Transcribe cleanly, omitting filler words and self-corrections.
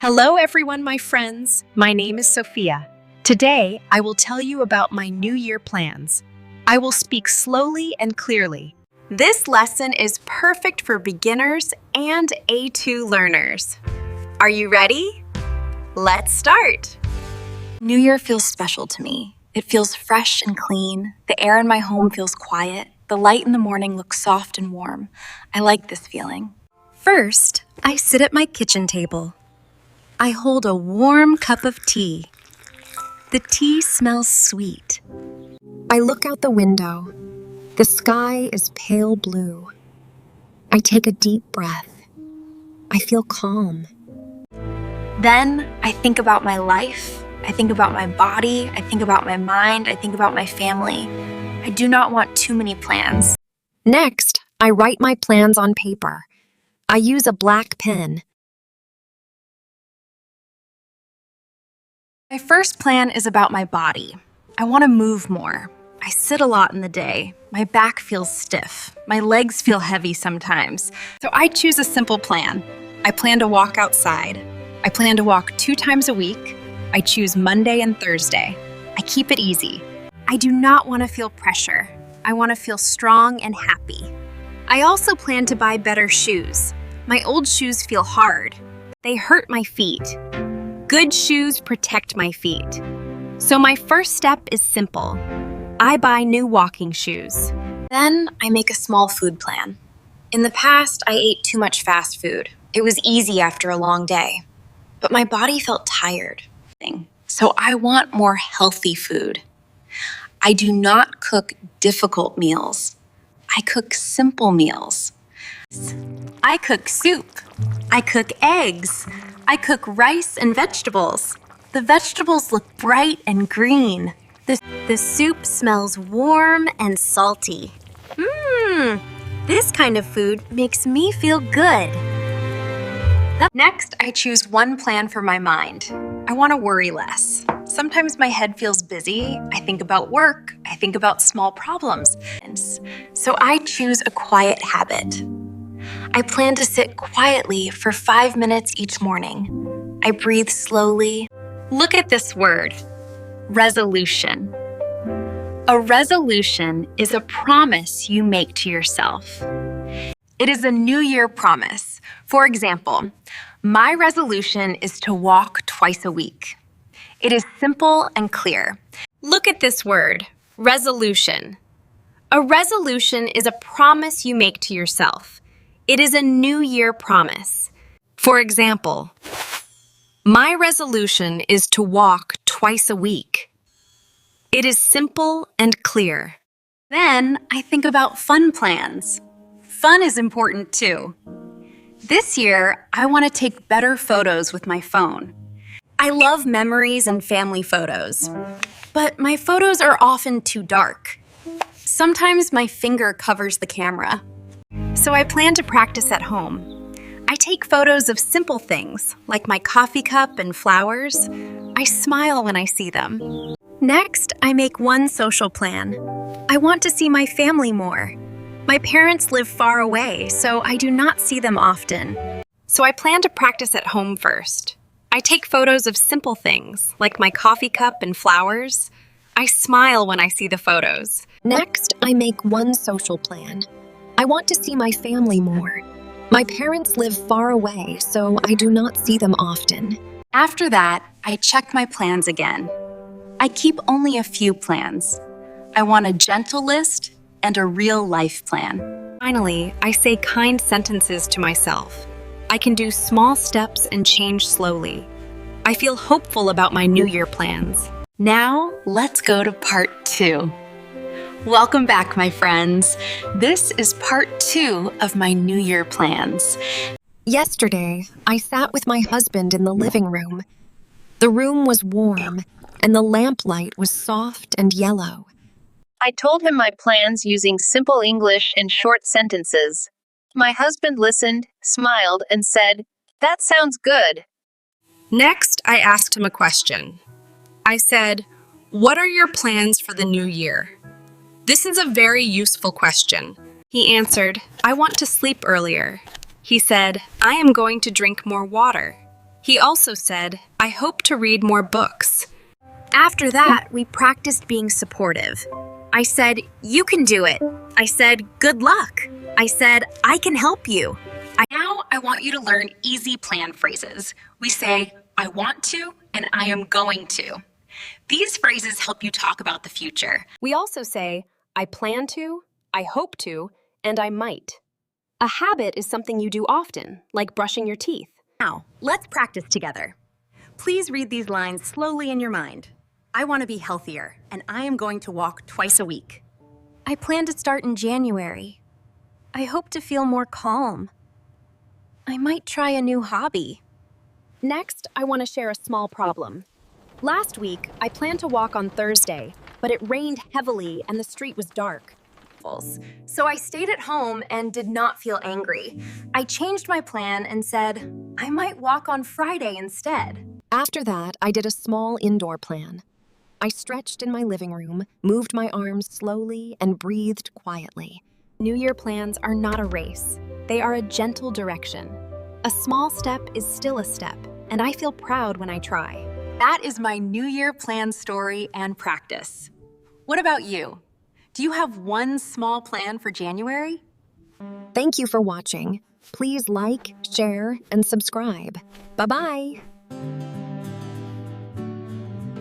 Hello, everyone, my friends. My name is Sophia. Today, I will tell you about my New Year plans. I will speak slowly and clearly. This lesson is perfect for beginners and A2 learners. Are you ready? Let's start. New Year feels special to me. It feels fresh and clean. The air in my home feels quiet. The light in the morning looks soft and warm. I like this feeling. First, I sit at my kitchen table. I hold a warm cup of tea. The tea smells sweet. I look out the window. The sky is pale blue. I take a deep breath. I feel calm. Then I think about my life. I think about my body. I think about my mind. I think about my family. I do not want too many plans. Next, I write my plans on paper. I use a black pen. My first plan is about my body. I want to move more. I sit a lot in the day. My back feels stiff. My legs feel heavy sometimes. So I choose a simple plan. I plan to walk outside. I plan to walk 2 times a week. I choose Monday and Thursday. I keep it easy. I do not want to feel pressure. I want to feel strong and happy. I also plan to buy better shoes. My old shoes feel hard. They hurt my feet. Good shoes protect my feet. So my first step is simple. I buy new walking shoes. Then I make a small food plan. In the past, I ate too much fast food. It was easy after a long day. But my body felt tired. So I want more healthy food. I do not cook difficult meals. I cook simple meals. I cook soup. I cook eggs. I cook rice and vegetables. The vegetables look bright and green. The soup smells warm and salty. This kind of food makes me feel good. Next, I choose one plan for my mind. I want to worry less. Sometimes my head feels busy. I think about work. I think about small problems. So I choose a quiet habit. I plan to sit quietly for 5 minutes each morning. I breathe slowly. Look at this word, resolution. A resolution is a promise you make to yourself. It is a New Year promise. For example, my resolution is to walk twice a week. It is simple and clear. Look at this word, resolution. A resolution is a promise you make to yourself. It is a New Year promise. For example, my resolution is to walk twice a week. It is simple and clear. Then I think about fun plans. Fun is important too. This year, I want to take better photos with my phone. I love memories and family photos, but my photos are often too dark. Sometimes my finger covers the camera. So I plan to practice at home. I take photos of simple things, like my coffee cup and flowers. I smile when I see them. Next, I make one social plan. I want to see my family more. My parents live far away, so I do not see them often. So I plan to practice at home first. I take photos of simple things, like my coffee cup and flowers. I smile when I see the photos. Next, I make one social plan. I want to see my family more. My parents live far away, so I do not see them often. After that, I check my plans again. I keep only a few plans. I want a gentle list and a real life plan. Finally, I say kind sentences to myself. I can do small steps and change slowly. I feel hopeful about my New Year plans. Now, let's go to part 2. Welcome back, my friends. This is part 2 of my New Year plans. Yesterday, I sat with my husband in the living room. The room was warm, and the lamplight was soft and yellow. I told him my plans using simple English and short sentences. My husband listened, smiled, and said, "That sounds good." Next, I asked him a question. I said, "What are your plans for the new year?" This is a very useful question. He answered, "I want to sleep earlier." He said, "I am going to drink more water." He also said, I hope to read more books. After that, we practiced being supportive. I said, "You can do it." I said, "Good luck." I said, "I can help you." Now I want you to learn easy plan phrases. We say, I want to and I am going to. These phrases help you talk about the future. We also say, "I plan to," "I hope to," and "I might." A habit is something you do often, like brushing your teeth. Now, let's practice together. Please read these lines slowly in your mind. I want to be healthier, and I am going to walk twice a week. I plan to start in January. I hope to feel more calm. I might try a new hobby. Next, I want to share a small problem. Last week, I planned to walk on Thursday, but it rained heavily and the street was dark. So I stayed at home and did not feel angry. I changed my plan and said, I might walk on Friday instead. After that, I did a small indoor plan. I stretched in my living room, moved my arms slowly, and breathed quietly. New Year plans are not a race. They are a gentle direction. A small step is still a step, and I feel proud when I try. That is my New Year plan story and practice. What about you? Do you have one small plan for January? Thank you for watching. Please like, share, and subscribe. Bye-bye.